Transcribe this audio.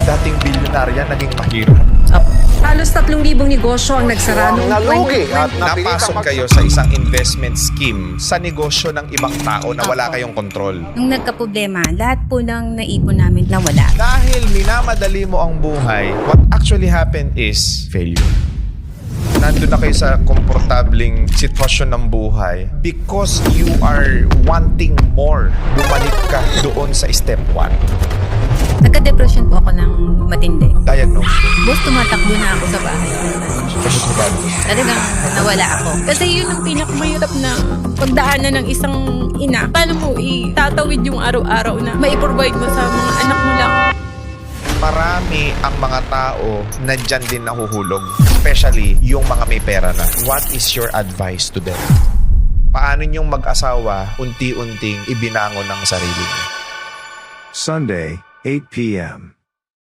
dating bilyonarya naging mahirap. Halos 3,000 negosyo ang nagsara noong Nalugi at Napasok kayo sa isang investment scheme sa negosyo ng ibang tao na wala kayong kontrol. Nung nagka-problema, lahat po ng naipon namin nawala. Dahil minamadali mo ang buhay, what actually happened is failure. Nandun na kayo sa komportabling sitwasyon ng buhay because you are wanting more. Bumalik ka doon sa step 1. Nagka-depression po ako ng matindi. Diagnose. Boss, tumatakbo na ako sa bahay. Kamusta? Talagang nawala ako. Kasi yun ang pinakamahirap na pagdaanan ng isang ina. Paano mo itatawid yung araw-araw na maiprovide mo sa mga anak mo lang? Marami ang mga tao na dyan din nahuhulog. Especially yung mga may pera na. What is your advice to them? Paano niyong mag-asawa unti-unting ibinangon ang sarili niyo? Sunday, 8 p.m.